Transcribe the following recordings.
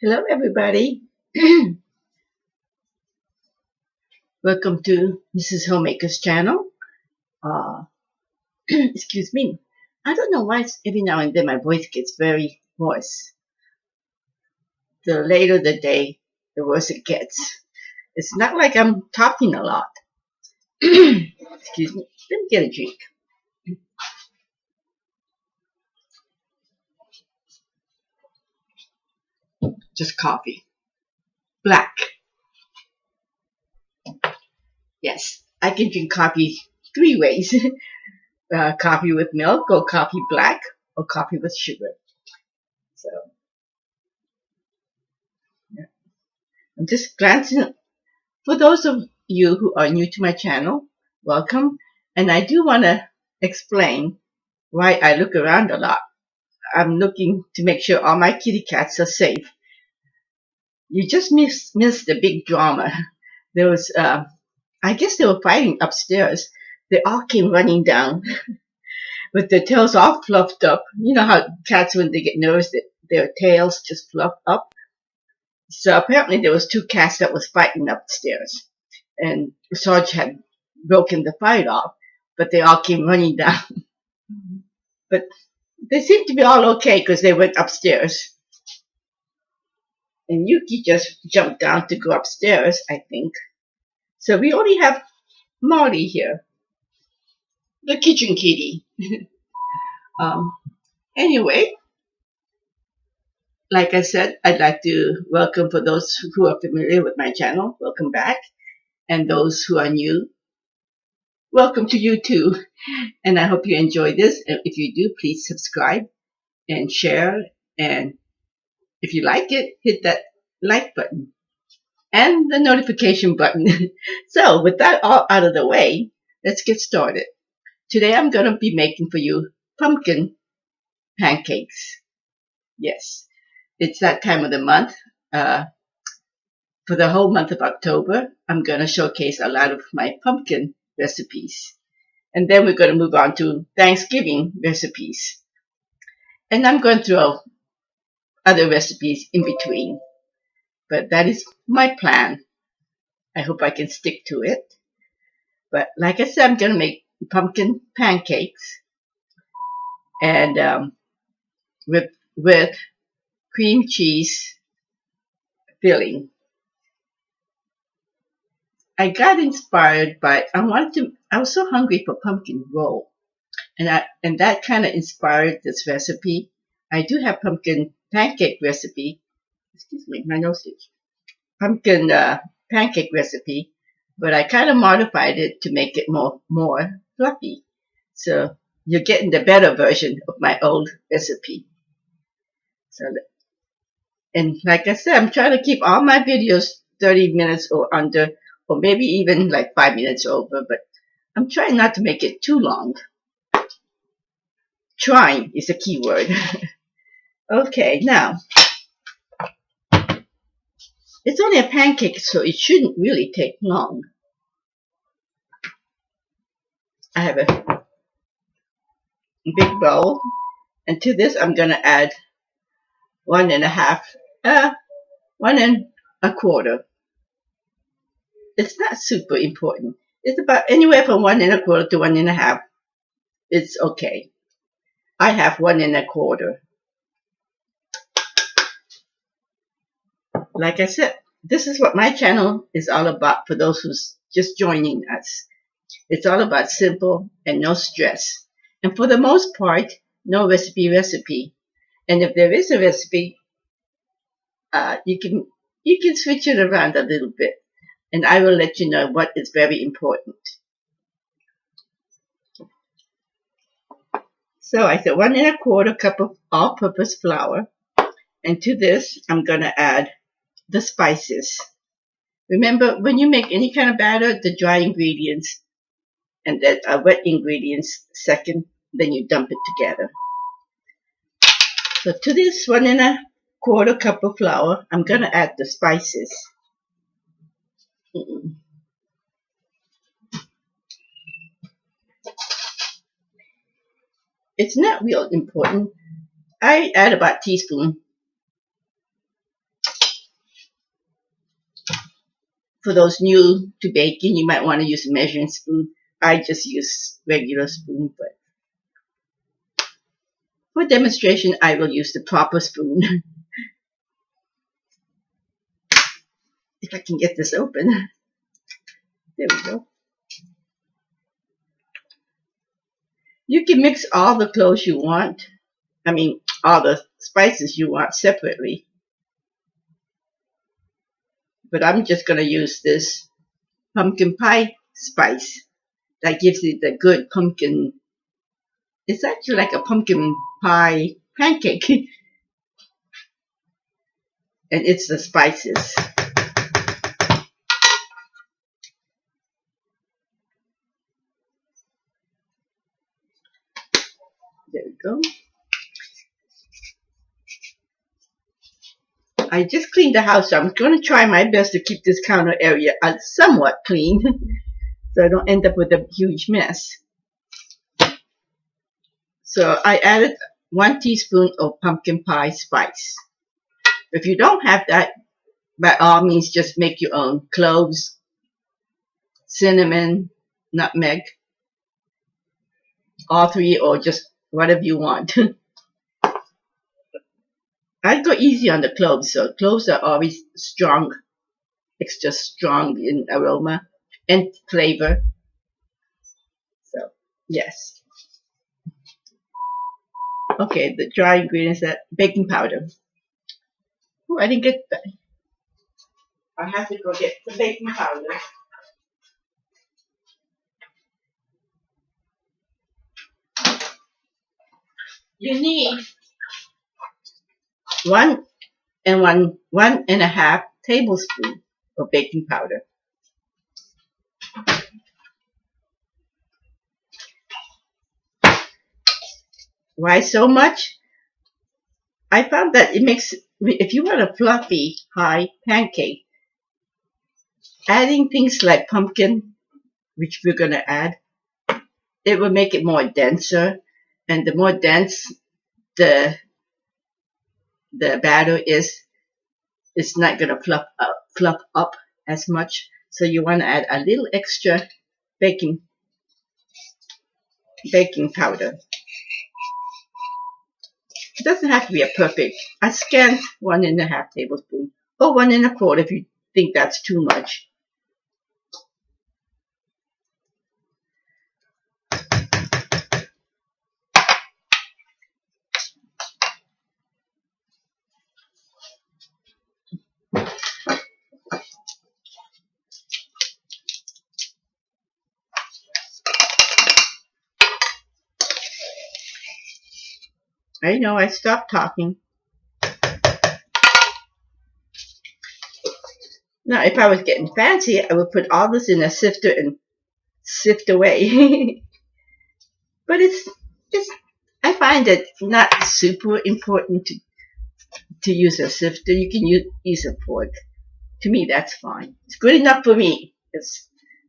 Hello, everybody. Welcome to Mrs. Homemaker's channel. Uh, excuse me. I don't know why every now and then my voice gets very hoarse. The later the day, the worse it gets. It's not like I'm talking a lot. Excuse me. Let me get a drink. Just coffee. Black. Yes, I can drink coffee three ways. Coffee with milk, or coffee black, or coffee with sugar. So, yeah. I'm just glancing. For those of you who are new to my channel, welcome. And I do want to explain why I look around a lot. I'm looking to make sure all my kitty cats are safe. You just missed the big drama. There was, I guess they were fighting upstairs. They all came running down with their tails all fluffed up. You know how cats, when they get nervous, their tails just fluff up. So apparently there was two cats that was fighting upstairs. And Sarge had broken the fight off, but they all came running down. But they seemed to be all okay because they went upstairs. And Yuki just jumped down to go upstairs, I think. So we only have Molly here, the kitchen kitty. um, anyway, like I said, I'd like to welcome, for those who are familiar with my channel, welcome back. And those who are new, welcome to you too. And I hope you enjoy this. And if you do, please subscribe and share. And if you like it, hit that like button and the notification button. So with that all out of the way, let's get started. Today I'm going to be making for you pumpkin pancakes. Yes, it's that time of the month. For the whole month of October, I'm going to showcase a lot of my pumpkin recipes. And then we're going to move on to Thanksgiving recipes. And I'm going to throw other recipes in between. But that is my plan. I hope I can stick to it. But like I said, I'm going to make pumpkin pancakes and with cream cheese filling. I got inspired by I was so hungry for pumpkin roll, and that kind of inspired this recipe. I do have pumpkin pancake recipe. Excuse me, my nose itch. Pumpkin pancake recipe, but I kind of modified it to make it more fluffy. So you're getting the better version of my old recipe. So, and like I said, I'm trying to keep all my videos 30 minutes or under, or maybe even like 5 minutes over, but I'm trying not to make it too long. Trying is a key word. Okay, now, it's only a pancake, so it shouldn't really take long. I have a big bowl, and to this I'm going to add 1.25. It's not super important. It's about anywhere from 1.25 to 1.5. It's okay. I have 1.25. Like I said, this is what my channel is all about for those who's just joining us. It's all about simple and no stress. And for the most part, no recipe. And if there is a recipe, you can switch it around a little bit. And I will let you know what is very important. So I said 1.25 cup of all-purpose flour. And to this, I'm going to add the spices. Remember, when you make any kind of batter, the dry ingredients and the wet ingredients second, then you dump it together. So to this 1.25 cup of flour, I'm going to add the spices. It's not real important. I add about a teaspoon For those new to baking, you might want to use a measuring spoon. I just use regular spoon, but for demonstration, I will use the proper spoon. If I can get this open. There we go. You can mix all the cloves you want. I mean, all the spices you want separately. But I'm just going to use this pumpkin pie spice. That gives it the good pumpkin. It's actually like a pumpkin pie pancake. And it's the spices. There we go. I just cleaned the house, so I'm going to try my best to keep this counter area somewhat clean so I don't end up with a huge mess. So I added 1 teaspoon of pumpkin pie spice. If you don't have that, by all means, just make your own. Cloves, cinnamon, nutmeg, all 3, or just whatever you want. I go easy on the cloves, so cloves are always strong. It's just strong in aroma and flavor. So, yes. Okay, the dry ingredients, that baking powder. Oh, I didn't get that. I have to go get the baking powder. You need 1.5 tablespoons of baking powder. Why so much? I found that it makes, if you want a fluffy high pancake, adding things like pumpkin, which we're going to add, it will make it more denser. And the more dense the batter is, it's not going to fluff up as much. So you want to add a little extra baking powder. It doesn't have to be a perfect. I scant 1.5 tablespoons or 1.25 if you think that's too much. I know, I stopped talking. Now, if I was getting fancy, I would put all this in a sifter and sift away. But I find it not super important to use a sifter. You can use a fork. To me, that's fine. It's good enough for me.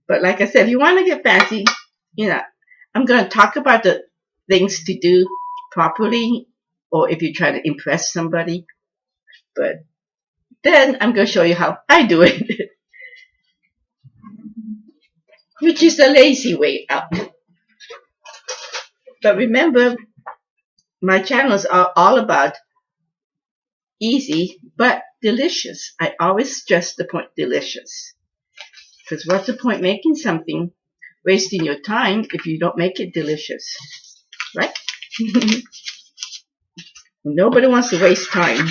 But like I said, if you want to get fancy, I'm going to talk about the things to do properly, or if you're trying to impress somebody. But then I'm going to show you how I do it, which is the lazy way out. But remember, my channels are all about easy but delicious. I always stress the point delicious. Because what's the point making something, wasting your time if you don't make it delicious, right? Nobody wants to waste time.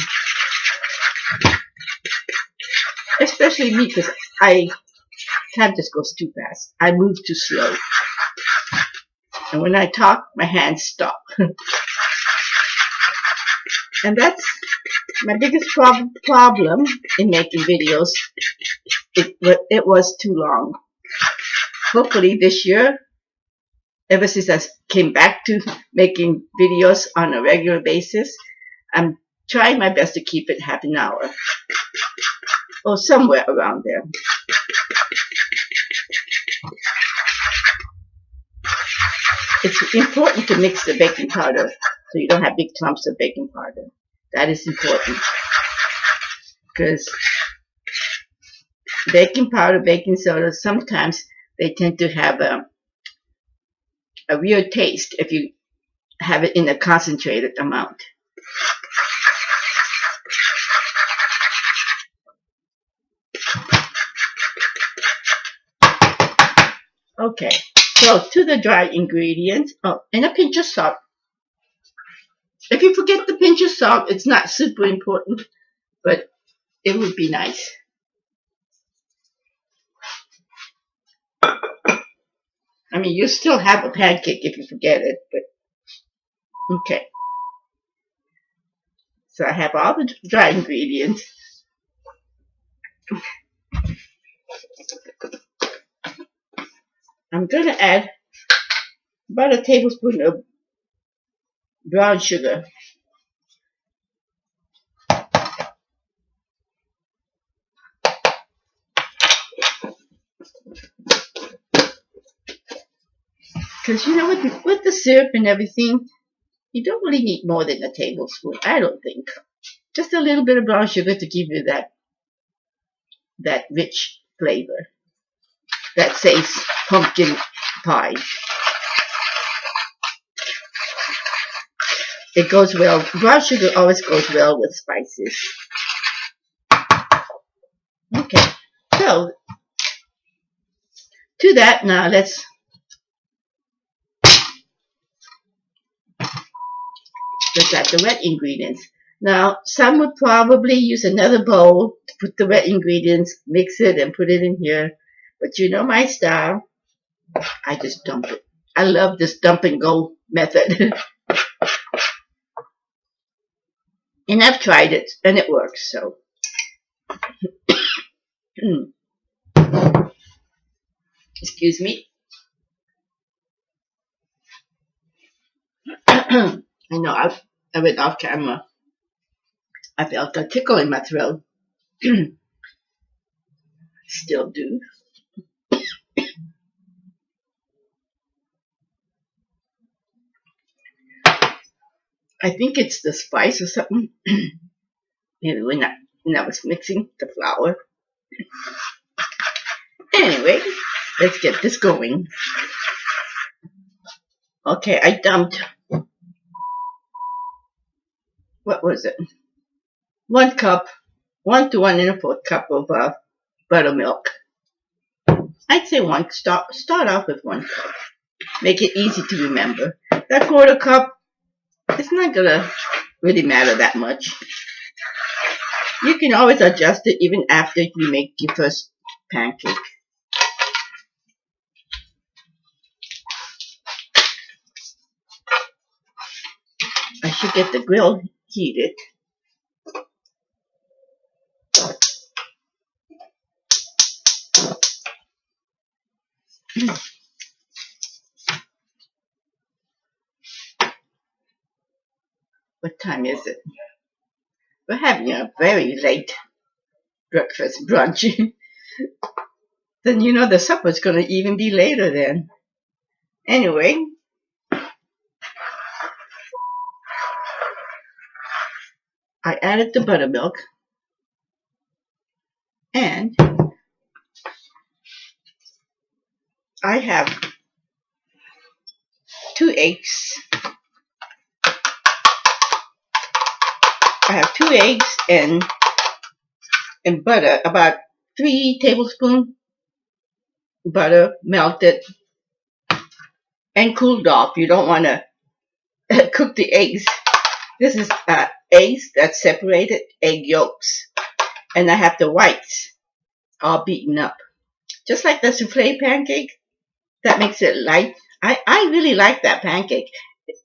Especially me, because time just goes too fast. I move too slow. And when I talk, my hands stop. And that's my biggest problem in making videos. It was too long. Hopefully this year, ever since I came back to making videos on a regular basis, I'm trying my best to keep it half an hour. Or somewhere around there. It's important to mix the baking powder so you don't have big clumps of baking powder. That is important. Because baking powder, baking soda, sometimes they tend to have a weird taste if you have it in a concentrated amount. Okay, so to the dry ingredients, and a pinch of salt. If you forget the pinch of salt, it's not super important, but it would be nice. I mean, you still have a pancake if you forget it, but okay. So I have all the dry ingredients. I'm going to add about a tablespoon of brown sugar. Because you know, with the syrup and everything, you don't really need more than a tablespoon, I don't think. Just a little bit of brown sugar to give you that rich flavor that says pumpkin pie. It goes well. Brown sugar always goes well with spices. Okay, so to that now let's add the wet ingredients. Now some would probably use another bowl to put the wet ingredients, mix it and put it in here. But you know my style. I just dump it. I love this dump and go method. And I've tried it and it works, so. Excuse me. I know I went off camera. I felt a tickle in my throat. Still do. I think it's the spice or something. Maybe when I was mixing the flour. Anyway, let's get this going. Okay, I dumped, what was it? 1 cup, 1 to 1 1/4 cup of buttermilk. I'd say start off with 1 cup. Make it easy to remember. That 1/4 cup, it's not gonna really matter that much. You can always adjust it even after you make your first pancake. I should get the grill heated. What time is it? We're having a very late breakfast brunch. Then you know the supper's gonna even be later then. Anyway, I added the buttermilk and I have 2 eggs. I have 2 eggs and butter, about 3 tablespoons butter, melted and cooled off. You don't want to cook the eggs. This is eggs that's separated, egg yolks, and I have the whites all beaten up. Just like the souffle pancake, that makes it light. I really like that pancake.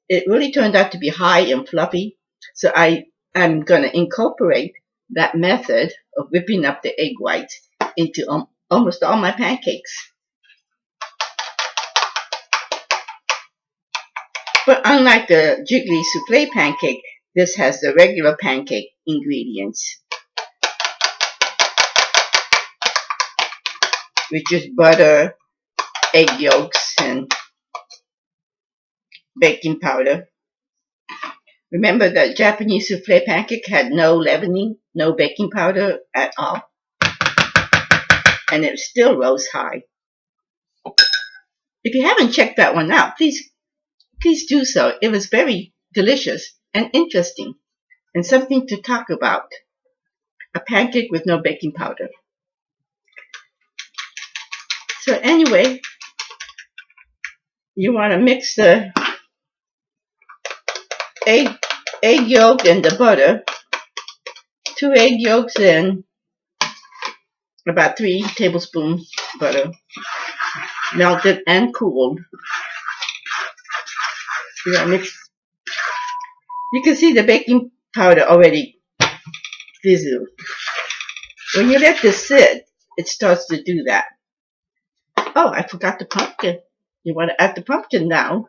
It really turned out to be high and fluffy, so I'm going to incorporate that method of whipping up the egg whites into almost all my pancakes. But unlike the jiggly souffle pancake, this has the regular pancake ingredients, which is butter, egg yolks, and baking powder. Remember that Japanese souffle pancake had no leavening, no baking powder at all. and it still rose high. If you haven't checked that one out, please do so. It was very delicious and interesting and something to talk about. A pancake with no baking powder. So anyway, you want to mix the egg, egg yolk and the butter. 2 egg yolks and about 3 tablespoons butter, melted and cooled. You mix. You can see the baking powder already fizzled. When you let this sit, it starts to do that. Oh, I forgot the pumpkin. You want to add the pumpkin now.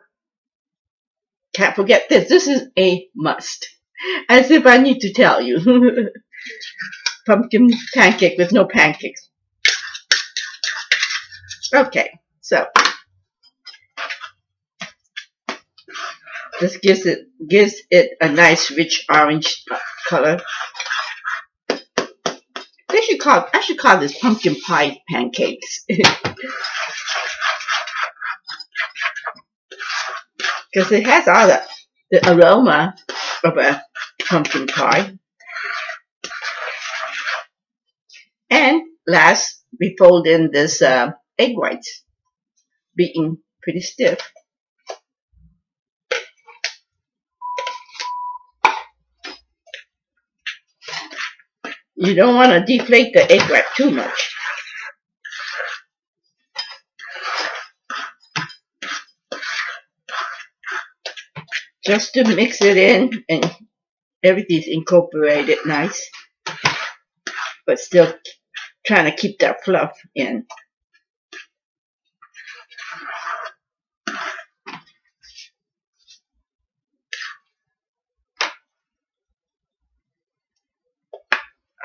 Can't forget this. This is a must. As if I need to tell you. Pumpkin pancake with no pancakes. Okay, so this gives it a nice rich orange color. I should call this pumpkin pie pancakes. Because it has all the aroma of a pumpkin pie. And last, we fold in this egg whites, beaten pretty stiff. You don't want to deflate the egg white too much. Just to mix it in and everything's incorporated nice, but still trying to keep that fluff in.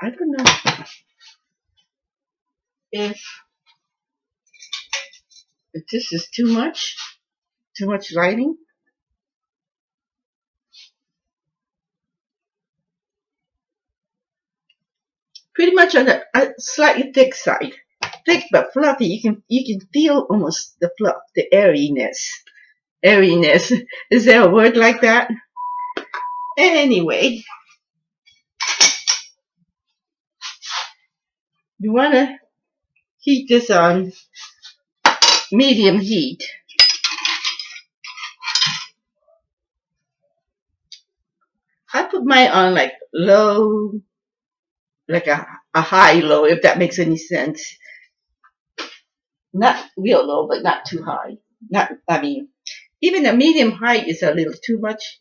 I don't know if this is too much lighting. Pretty much on the slightly thick side. Thick but fluffy. You can feel almost the fluff, the airiness. Airiness. Is there a word like that? Anyway, you want to heat this on medium heat. I put mine on like low, like a high low, if that makes any sense. Not real low, but not too high. Even a medium high is a little too much.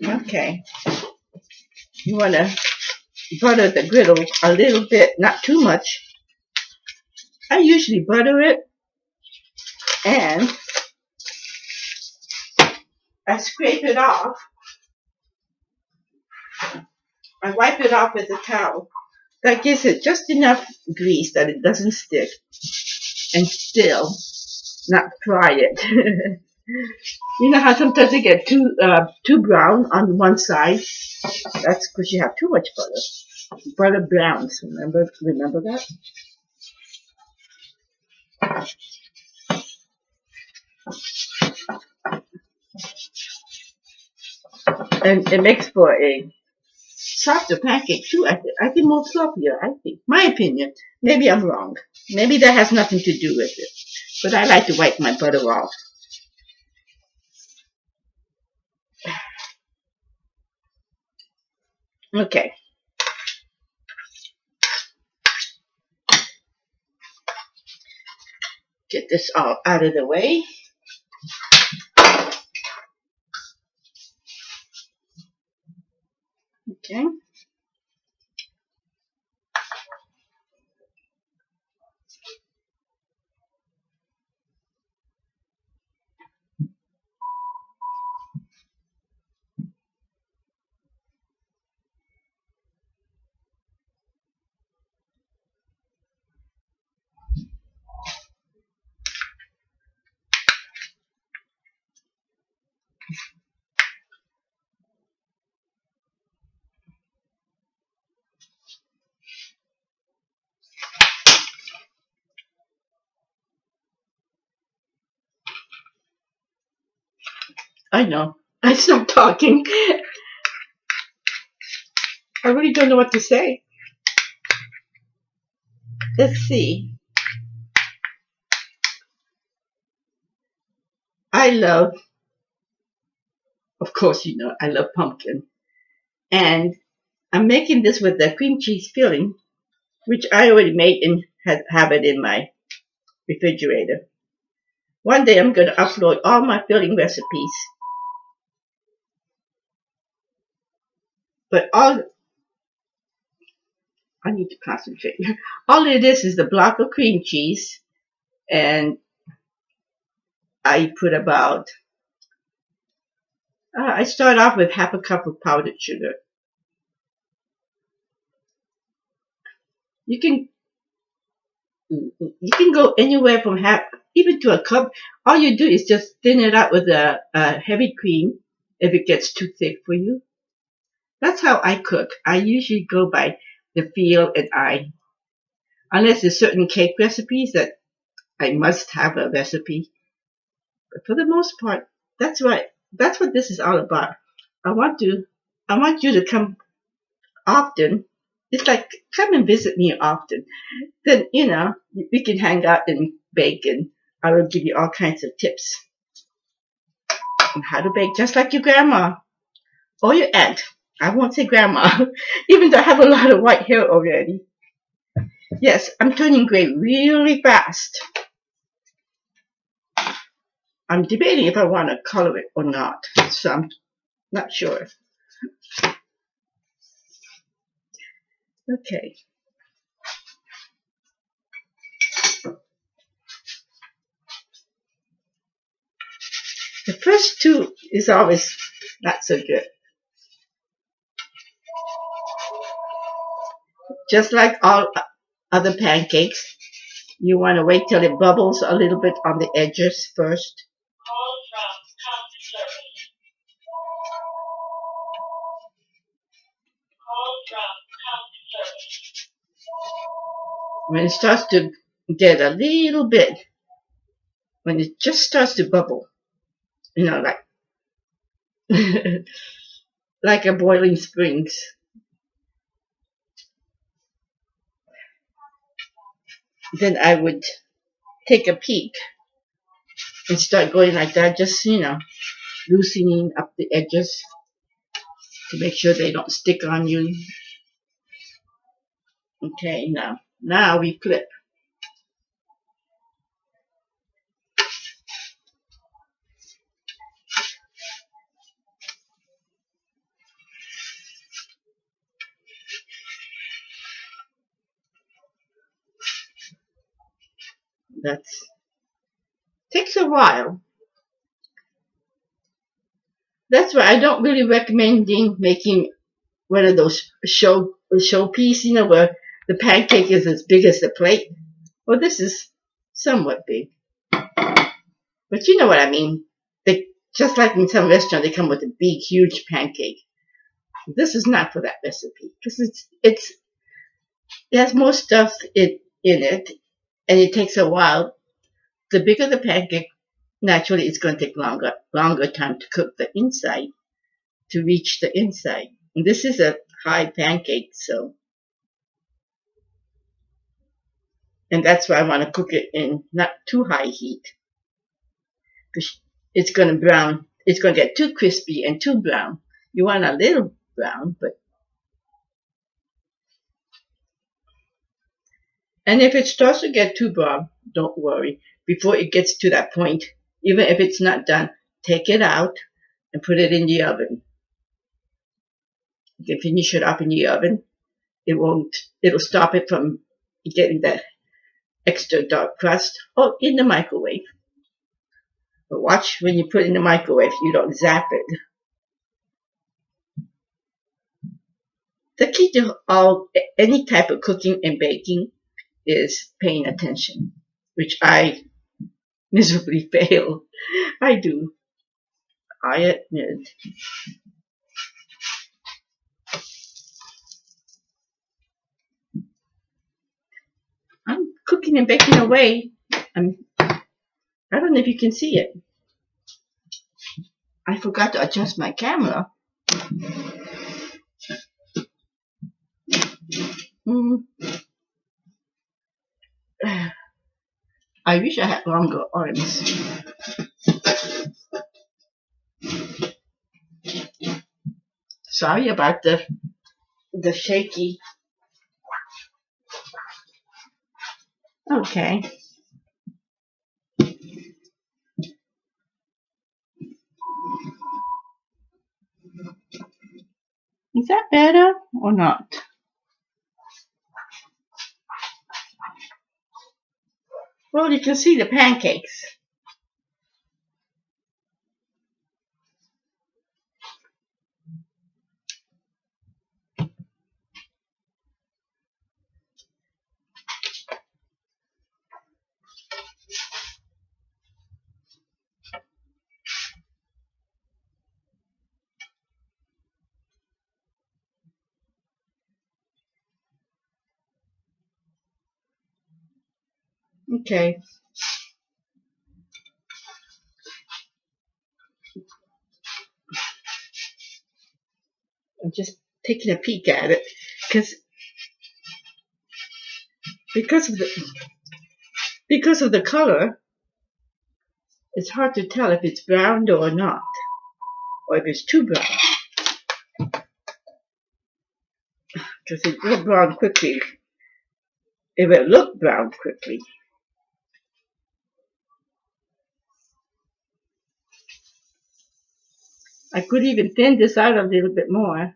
Okay. You want to butter the griddle a little bit, not too much. I usually butter it and I scrape it off. I wipe it off with a towel. That gives it just enough grease that it doesn't stick and still not fry it. You know how sometimes they get too brown on one side? That's because you have too much butter. Butter browns, remember that? And it makes for a softer pancake too. I think more fluffier, I think. My opinion. Maybe I'm wrong. Maybe that has nothing to do with it. But I like to wipe my butter off. Okay. Get this all out of the way. Okay. I know. I stopped talking. I really don't know what to say. Let's see. I love, of course, I love pumpkin. And I'm making this with the cream cheese filling, which I already made and have it in my refrigerator. One day I'm going to upload all my filling recipes. But I need to concentrate. All it is the block of cream cheese, and I put about, I start off with half a cup of powdered sugar. You can you can go anywhere from half, even to a cup. All you do is just thin it out with a heavy cream if it gets too thick for you. That's how I cook. I usually go by the feel and eye. Unless there's certain cake recipes that I must have a recipe. But for the most part, that's what this is all about. I want to I want you to come often. It's like come and visit me often. Then we can hang out and bake, and I will give you all kinds of tips on how to bake, just like your grandma or your aunt. I won't say grandma, even though I have a lot of white hair already. Yes, I'm turning gray really fast. I'm debating if I want to color it or not, so I'm not sure. Okay. The first two is always not so good. Just like all other pancakes, you want to wait till it bubbles a little bit on the edges first. When it starts to get a little bit, when it just starts to bubble, like like a boiling springs, then I would take a peek and start going like that, just loosening up the edges to make sure they don't stick on you. Okay, now we flip. That takes a while. That's why I don't really recommend making one of those showpiece, where the pancake is as big as the plate. Well, this is somewhat big, but you know what I mean. They just like in some restaurant, they come with a big, huge pancake. This is not for that recipe because it has more stuff in it, and it takes a while. The bigger the pancake, naturally, it's going to take longer time to cook the inside to reach the inside. And this is a high pancake, and that's why I want to cook it in not too high heat because it's going to brown. It's going to get too crispy and too brown. You want a little brown, and if it starts to get too brown, don't worry. Before it gets to that point, even if it's not done, take it out and put it in the oven. You can finish it up in the oven. It'll stop it from getting that extra dark crust, or in the microwave. But watch when you put it in the microwave, you don't zap it. The key to any type of cooking and baking is paying attention, which I miserably fail. I do. I admit. I'm cooking and baking away. I don't know if you can see it. I forgot to adjust my camera. Mm. I wish I had longer arms. Sorry about the shaky. Okay. Is that better or not? Well, you can see the pancakes. Okay. I'm just taking a peek at it because because of the because of the color, it's hard to tell if it's browned or not, or if it's too brown. Because it will brown quickly. It will look brown quickly. I could even thin this out a little bit more.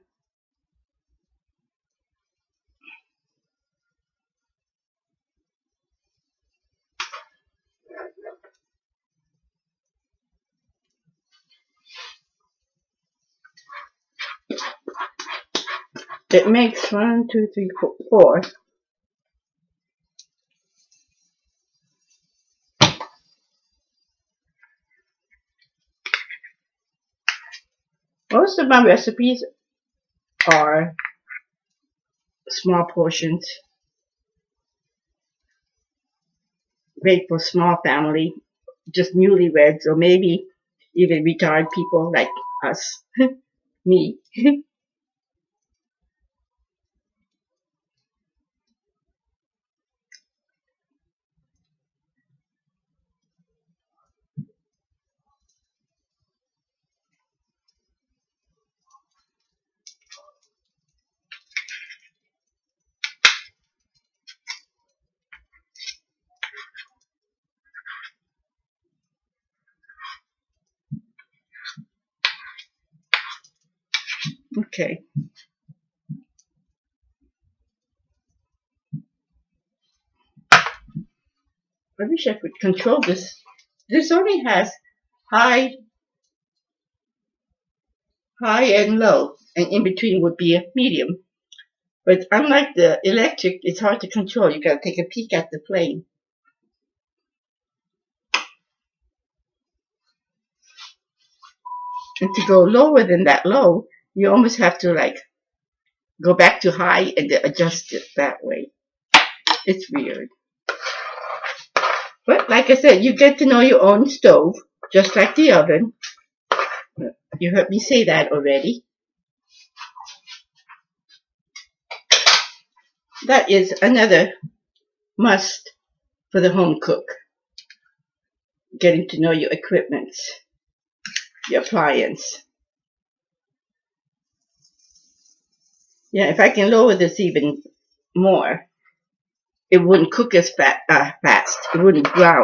It makes 1, 2, 3, 4. Most of my recipes are small portions, great for small family, just newlyweds, or maybe even retired people like us, me. Okay. I wish I could control this. This only has high, high and low, and in between would be a medium. But unlike the electric, it's hard to control. You gotta take a peek at the flame. And to go lower than that low, you almost have to like go back to high and then adjust it that way. It's weird. But like I said, you get to know your own stove, just like the oven. You heard me say that already. That is another must for the home cook. Getting to know your equipment, your appliance. Yeah, if I can lower this even more, it wouldn't cook as fast. It wouldn't brown.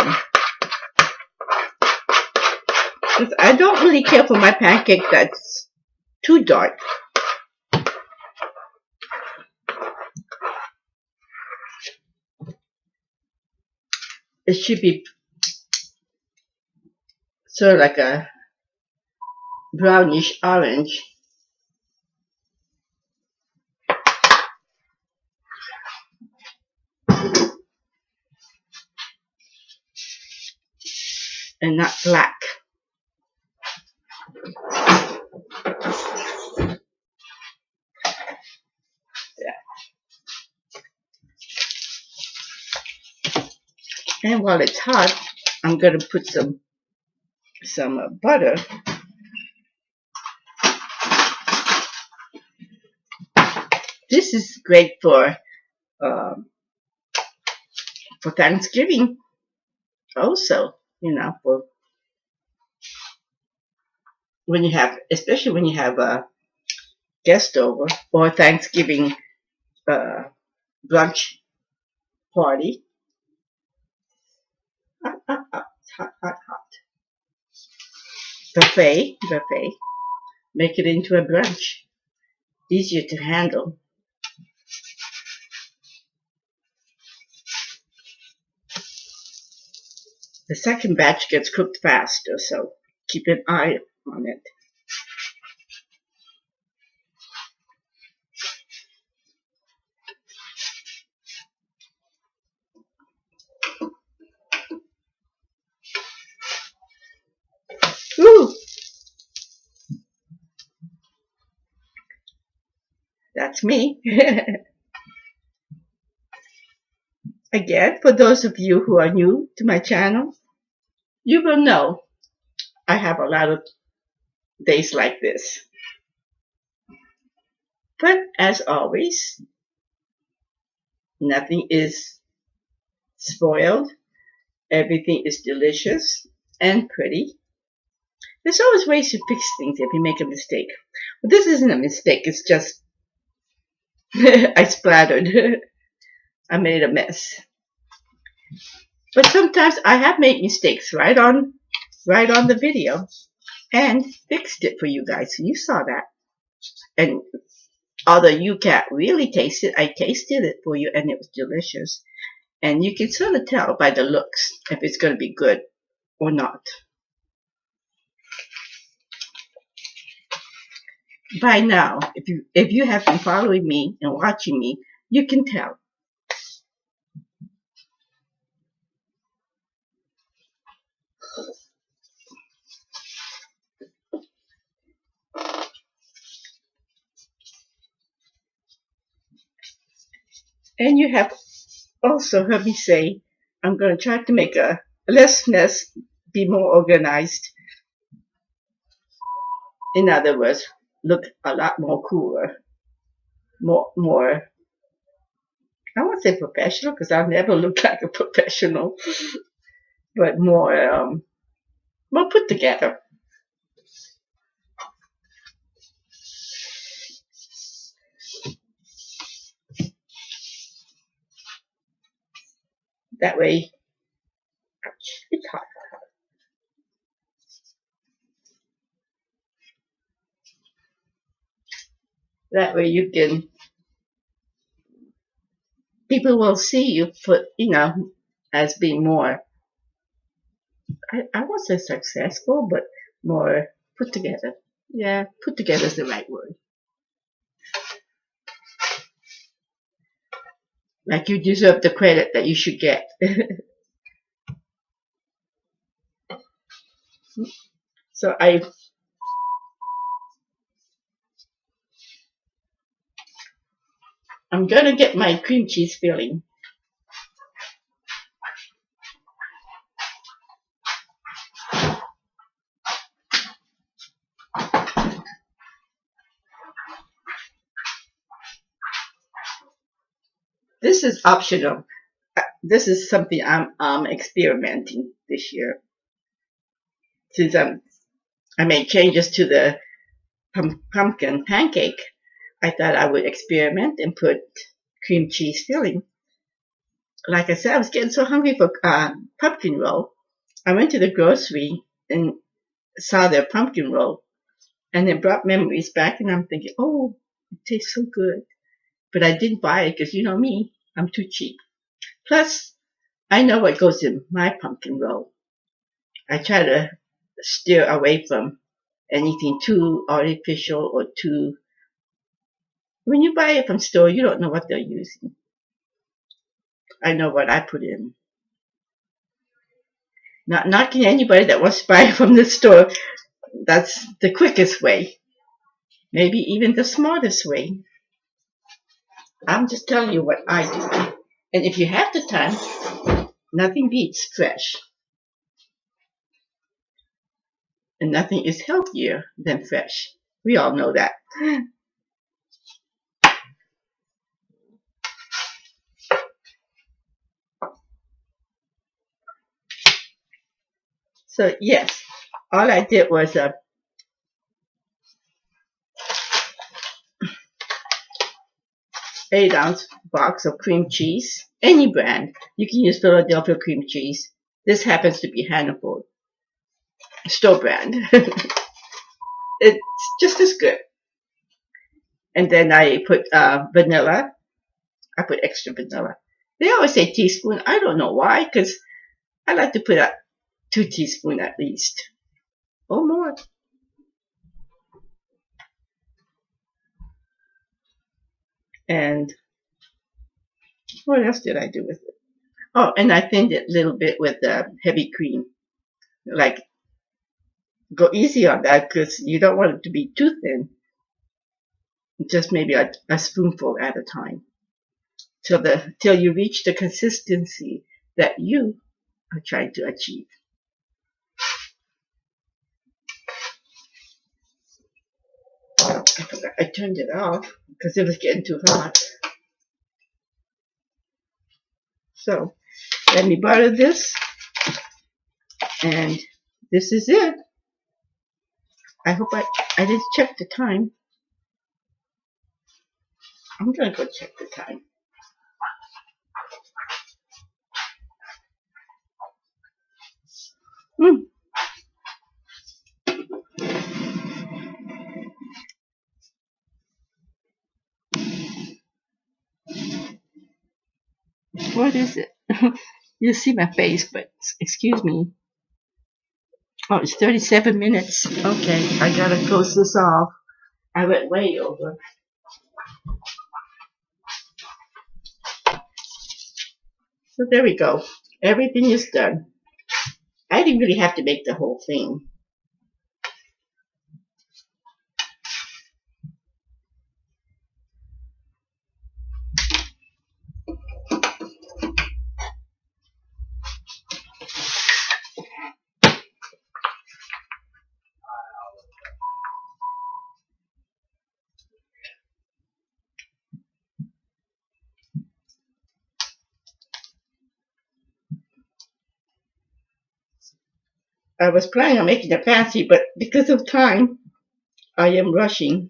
I don't really care for my pancake that's too dark. It should be sort of like a brownish orange. And not black. And while it's hot, I'm going to put some butter This is great um, for Thanksgiving also, for when you have, especially when you have a guest over or Thanksgiving uh, brunch party. Hot, hot, hot, hot, hot, hot. Buffet. Make it into a brunch. Easier to handle. The second batch gets cooked faster, so keep an eye on it. Ooh, that's me. Again, for those of you who are new to my channel, you will know I have a lot of days like this. But as always, nothing is spoiled. Everything is delicious and pretty. There's always ways to fix things if you make a mistake. But this isn't a mistake, it's just I splattered. I made a mess. But sometimes I have made mistakes right on the video and fixed it for you guys. So you saw that. And although you can't really taste it, I tasted it for you and it was delicious. And you can sort of tell by the looks if it's going to be good or not. By now, if you have been following me and watching me, you can tell. And you have also heard me say I'm going to try to make a less mess, be more organized. In other words, look a lot more cooler, more. I won't say professional because I'll never look like a professional, but more put together. That way, it's hot. That way you can, people will see you for, as being more, I won't say successful, but more put together. Yeah, put together is the right word. Like you deserve the credit that you should get. So I'm gonna get my cream cheese filling. This is optional. This is something I'm experimenting this year. Since I made changes to the pumpkin pancake, I thought I would experiment and put cream cheese filling. Like I said, I was getting so hungry for pumpkin roll. I went to the grocery and saw their pumpkin roll, and it brought memories back. And I'm thinking, oh, it tastes so good. But I didn't buy it because you know me, I'm too cheap. Plus, I know what goes in my pumpkin roll. I try to steer away from anything too artificial or too. When you buy it from store, you don't know what they're using. I know what I put in. Not knocking anybody that wants to buy it from the store. That's the quickest way. Maybe even the smartest way. I'm just telling you what I do. And if you have the time, nothing beats fresh. And nothing is healthier than fresh. We all know that. So yes, all I did was a 8-ounce box of cream cheese, any brand. You can use Philadelphia cream cheese. This happens to be Hannaford store brand. It's just as good. And then I put vanilla. I put extra vanilla. They always say teaspoon. I don't know why, because I like to put 2 teaspoons at least, or more. And what else did I do with it? Oh, and I thinned it a little bit with heavy cream. Like, go easy on that because you don't want it to be too thin. Just maybe a spoonful at a time till you reach the consistency that you are trying to achieve. I forgot I turned it off because it was getting too hot. So let me butter this, and this is it. I hope I didn't check the time. I'm gonna go check the time. Hmm. What is it? You see my face, but excuse me. Oh, it's 37 minutes. Okay, I gotta close this off. I went way over. So there we go. Everything is done. I didn't really have to make the whole thing. I was planning on making it fancy, but because of time, I am rushing.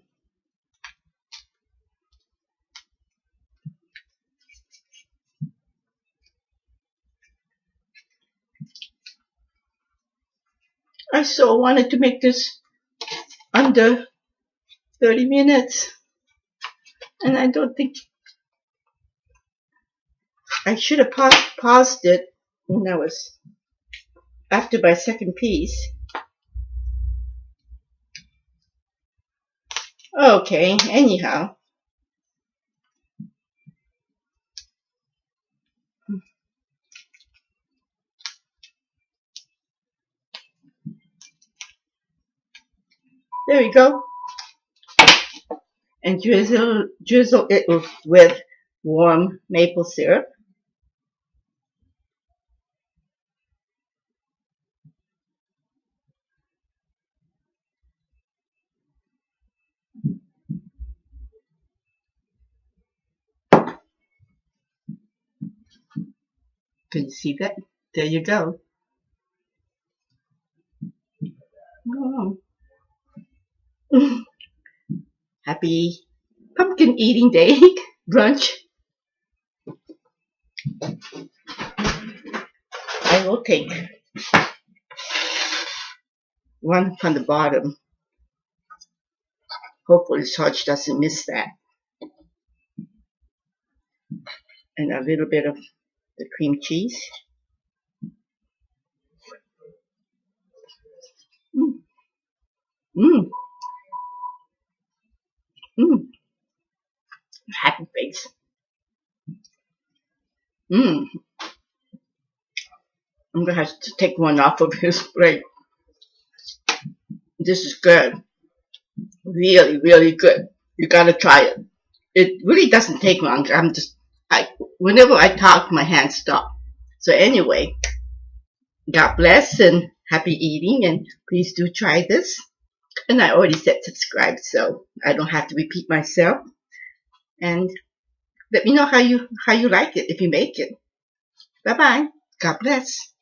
I so wanted to make this under 30 minutes, and I don't think I should have paused it when I was after my second piece. Okay, anyhow. There we go. And drizzle it with warm maple syrup. Can you see that? There you go. Oh. Happy pumpkin eating day brunch. I will take one from the bottom. Hopefully Sarge doesn't miss that. And a little bit of the cream cheese. Mm. Mm. Mm. Happy face. Mm. I'm gonna have to take one off of his plate. This is good. Really, really good. You gotta try it. It really doesn't take long. Whenever I talk, my hands stop. So anyway, God bless and happy eating, and please do try this. And I already said subscribe, so I don't have to repeat myself. And let me know how you like it if you make it. Bye bye. God bless.